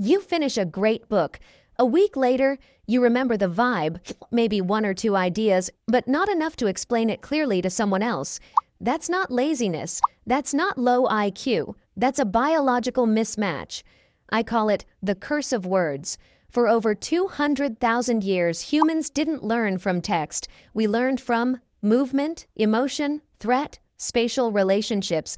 You finish a great book. A week later, you remember the vibe, maybe one or two ideas, but not enough to explain it clearly to someone else. That's not laziness. That's not low IQ. That's a biological mismatch. I call it the curse of words. For over 200,000 years, humans didn't learn from text. We learned from movement, emotion, threat, spatial relationships.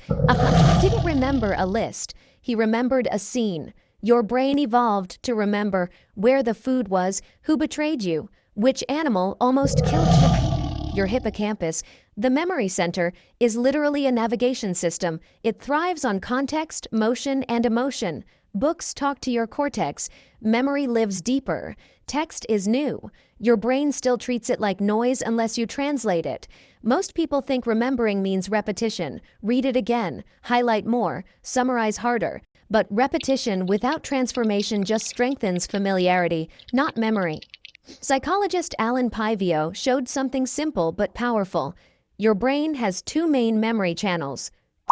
Didn't remember a list. He remembered a scene. Your brain evolved to remember where the food was, who betrayed you, which animal almost killed you. Your hippocampus, the memory center, is literally a navigation system. It thrives on context, motion, and emotion. Books talk to your cortex. Memory lives deeper. Text is new. Your brain still treats it like noise unless you translate it. Most people think remembering means repetition. Read it again, highlight more, summarize harder. But repetition without transformation just strengthens familiarity, not memory. Psychologist Alan Pivio showed something simple but powerful. Your brain has two main memory channels: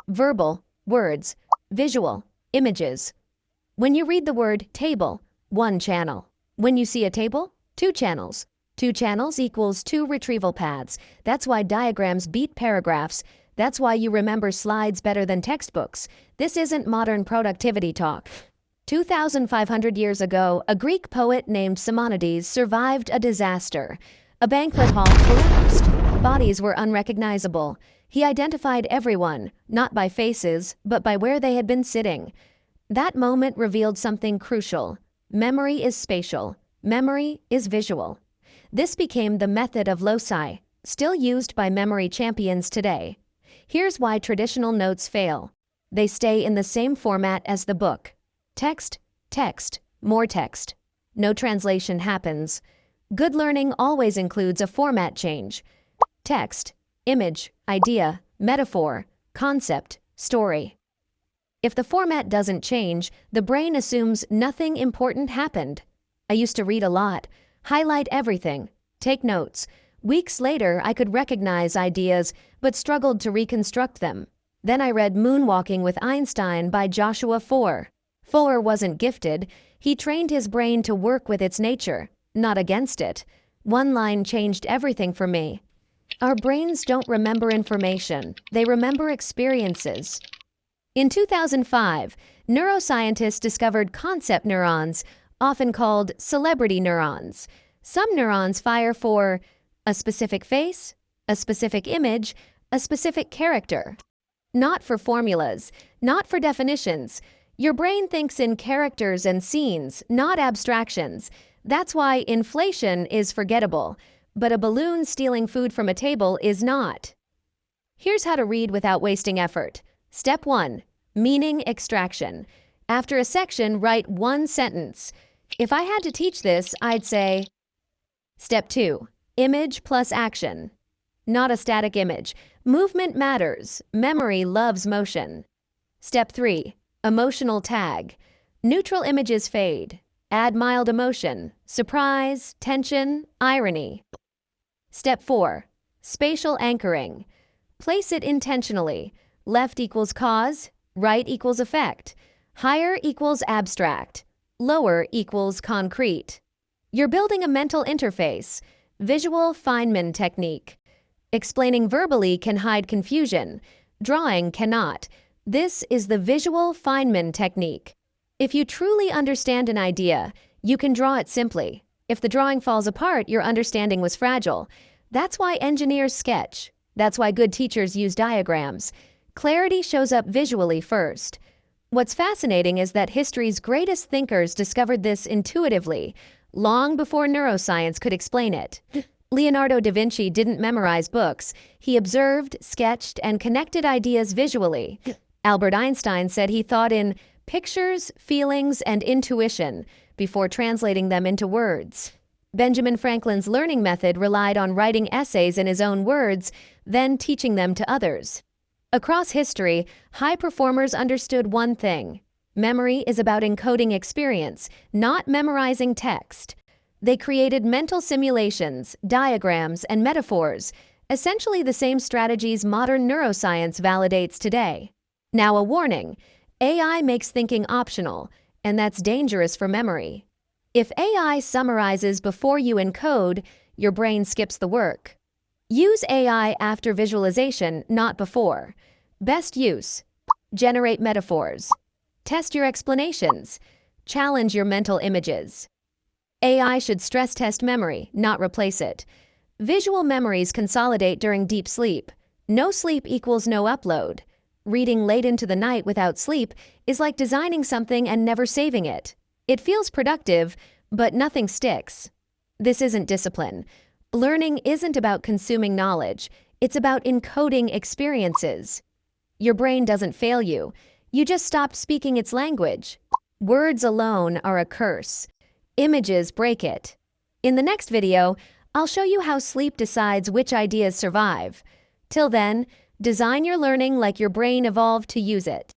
verbal, words; visual, images. When you read the word table, one channel. When you see a table, two channels. Two channels equals two retrieval paths. That's why diagrams beat paragraphs. That's why you remember slides better than textbooks. This isn't modern productivity talk. 2,500 years ago, a Greek poet named Simonides survived a disaster. A banquet hall collapsed. Bodies were unrecognizable. He identified everyone, not by faces, but by where they had been sitting. That moment revealed something crucial. Memory is spatial. Memory is visual. This became the method of loci, still used by memory champions today. Here's why traditional notes fail. They stay in the same format as the book. Text, text, more text. No translation happens. Good learning always includes a format change. Text, image, idea, metaphor, concept, story. If the format doesn't change, the brain assumes nothing important happened. I used to read a lot, highlight everything, take notes. Weeks later, I could recognize ideas, but struggled to reconstruct them. Then I read Moonwalking with Einstein by Joshua Foer. Foer wasn't gifted. He trained his brain to work with its nature, not against it. One line changed everything for me. Our brains don't remember information. They remember experiences. In 2005, neuroscientists discovered concept neurons, often called celebrity neurons. Some neurons fire for a specific face, a specific image, a specific character. Not for formulas, not for definitions. Your brain thinks in characters and scenes, not abstractions. That's why inflation is forgettable, but a balloon stealing food from a table is not. Here's how to read without wasting effort. Step 1. Meaning extraction. After a section, write one sentence. If I had to teach this, I'd say, Step 2. Image plus action. Not a static image. Movement matters. Memory loves motion. Step 3. Emotional tag. Neutral images fade. Add mild emotion. Surprise, tension, irony. Step 4. Spatial anchoring. Place it intentionally. Left equals cause, right equals effect. Higher equals abstract. Lower equals concrete. You're building a mental interface. Visual Feynman technique. Explaining verbally can hide confusion. Drawing cannot. This is the visual Feynman technique. If you truly understand an idea, you can draw it simply. If the drawing falls apart, your understanding was fragile. That's why engineers sketch. That's why good teachers use diagrams. Clarity shows up visually first. What's fascinating is that history's greatest thinkers discovered this intuitively, long before neuroscience could explain it. Leonardo da Vinci didn't memorize books. He observed, sketched, and connected ideas visually. Albert Einstein said he thought in pictures, feelings, and intuition before translating them into words. Benjamin Franklin's learning method relied on writing essays in his own words, then teaching them to others. Across history, high performers understood one thing. Memory is about encoding experience, not memorizing text. They created mental simulations, diagrams, and metaphors, essentially the same strategies modern neuroscience validates today. Now a warning, AI makes thinking optional. and that's dangerous for memory. If AI summarizes before you encode, your brain skips the work. Use AI after visualization, not before. Best use: generate metaphors. Test your explanations. Challenge your mental images. AI should stress test memory, not replace it. Visual memories consolidate during deep sleep. No sleep equals no upload. Reading late into the night without sleep is like designing something and never saving it. It feels productive, but nothing sticks. This isn't discipline. Learning isn't about consuming knowledge. It's about encoding experiences. Your brain doesn't fail you. You just stopped speaking its language. Words alone are a curse. Images break it. In the next video, I'll show you how sleep decides which ideas survive. Till then, design your learning like your brain evolved to use it.